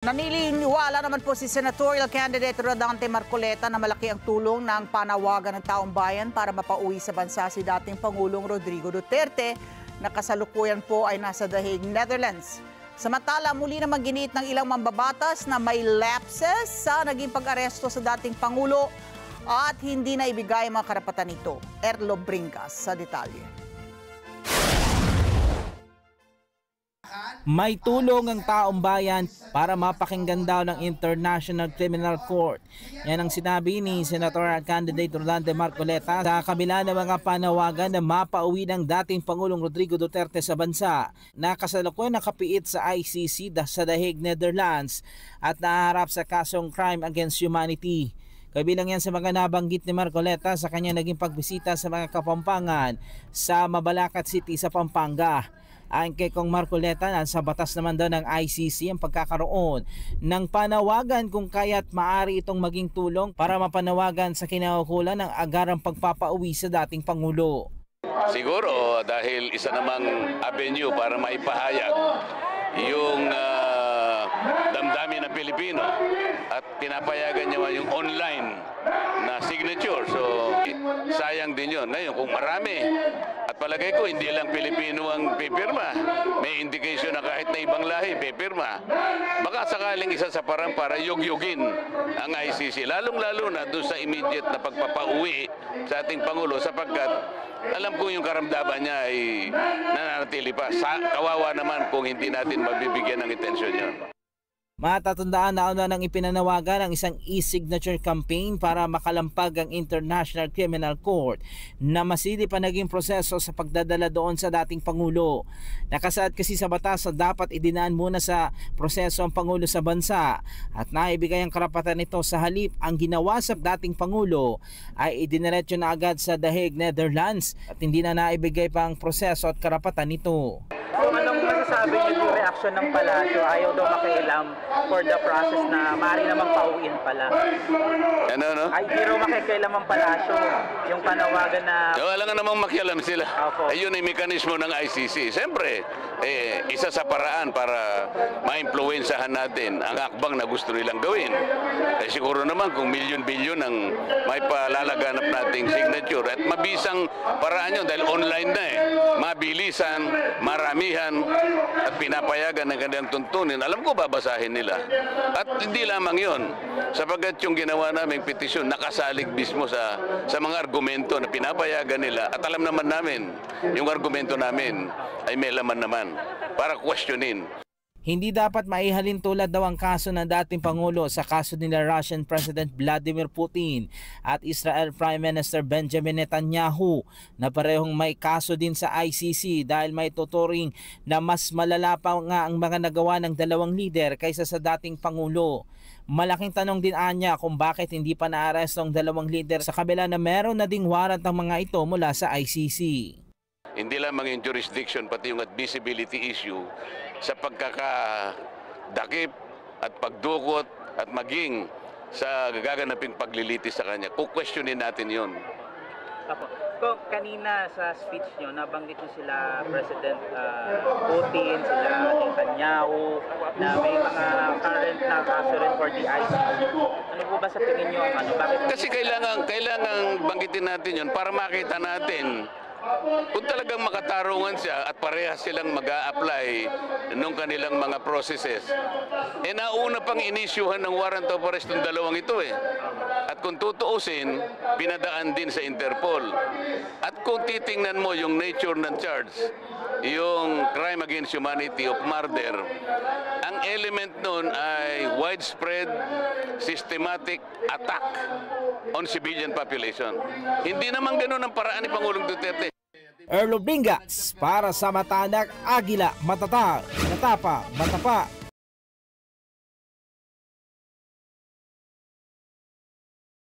Naniniwala naman po si senatorial candidate Rodante Marcoleta na malaki ang tulong ng panawagan ng taong bayan para mapauwi sa bansa si dating Pangulong Rodrigo Duterte na kasalukuyan po ay nasa The Hague, Netherlands. Samantala, muli naman giniit ng ilang mambabatas na may lapses sa naging pag-aresto sa dating Pangulo at hindi na ibigay ang mga karapatan nito. Erlo Bringas sa detalye. May tulong ang taong bayan para mapakinggan daw ng International Criminal Court. Yan ang sinabi ni senatorial candidate Rodante Marcoleta sa kabila ng mga panawagan na mapauwi ng dating Pangulong Rodrigo Duterte sa bansa na kasalukuyan nakapiit sa ICC sa The Hague, Netherlands at naharap sa kasong crime against humanity. Kabilang yan sa mga nabanggit ni Marcoleta sa kanyang naging pagbisita sa mga Kapampangan sa Mabalacat City sa Pampanga. Ayon kay Kong Marcoleta, sa batas naman daw ng ICC ang pagkakaroon ng panawagan kung kaya't maaari itong maging tulong para mapanawagan sa kinaukulan ng agarang pagpapauwi sa dating Pangulo. Siguro dahil isa namang avenue para maipahayag yung damdamin ng Pilipino at pinapayagan niya yung online na signature. So sayang din yun. Ngayon kung marami at palagay ko hindi lang Pilipino ang pipirma, may indication na kahit na ibang lahi pipirma, baka sakaling isa sa parang para yugyugin ang ICC, lalong-lalo na doon sa immediate na pagpapauwi sa ating Pangulo sapagkat alam ko yung karamdaman niya ay nananatili pa. Kawawa naman kung hindi natin mabibigyan ng atensyon niya. Matatandaan na una nang ipinanawagan ang isang e-signature campaign para makalampag ang International Criminal Court na masilip ang naging proseso sa pagdadala doon sa dating Pangulo. Nakasaad kasi sa batas na dapat idinaan muna sa proseso ang Pangulo sa bansa at naibigay ang karapatan nito sa halip ang ginawa sa dating Pangulo ay idiniretso na agad sa The Hague, Netherlands at hindi na naibigay pa ang proseso at karapatan nito. Kung anong masasabi niyo yung reaksyon ng palasyo, ayaw daw makialam for the process na maaari namang pauwiin pala. Ano, no? Ay, di raw makikialam ang palasyo, yung panawagan na... Wala nga namang makialam sila. Ayun ay mekanismo ng ICC. Siyempre, isa sa paraan para ma-influensyahan natin ang hakbang na gusto nilang gawin. Siguro naman kung milyon-bilyon ang may palalaganap nating signature at mabisang paraan yun dahil online na mabilisan, maramihan at pinapayagan ng kanilang tuntunin. Alam ko babasahin nila. At hindi lamang yun, sapagkat yung ginawa naming petisyon nakasalig mismo sa mga argumento na pinapayagan nila at alam naman namin yung argumento namin ay may laman naman para questionin. Hindi dapat maihalin tulad daw ang kaso ng dating Pangulo sa kaso nila Russian President Vladimir Putin at Israel Prime Minister Benjamin Netanyahu na parehong may kaso din sa ICC dahil may tuturing na mas malala pa nga ang mga nagawa ng dalawang lider kaysa sa dating Pangulo. Malaking tanong din anya kung bakit hindi pa naaresto ang dalawang lider sa kabila na meron na ding warrant ang mga ito mula sa ICC. Hindi lamang yung jurisdiction, pati yung admissibility issue sa pagkakadakip at pagdukot at maging sa gaganaping paglilitis sa kanya. Kukwestiyonin natin yun. Kung kanina sa speech nyo, nabanggit nyo sila President Putin, sila Netanyahu, na may mga current na kaso rin for the ICC. Ano po ba sa tingin nyo ang ano? Bakit? Kasi kailangan banggitin natin yun para makita natin kung talagang makatarungan siya at parehas silang mag-a-apply nung kanilang mga processes. Nauna pang inisyuhan ng warrant of arrest ng dalawang ito At kung tutuusin, pinadaan din sa Interpol. At kung titingnan mo yung nature ng charge, yung crime against humanity of murder, ang element nun ay widespread systematic attack on civilian population. Hindi naman ganun ang paraan ni Pangulong Duterte. Erlo Bringas para sa Matanak, Agila, Matatag, Matapa, Matapa.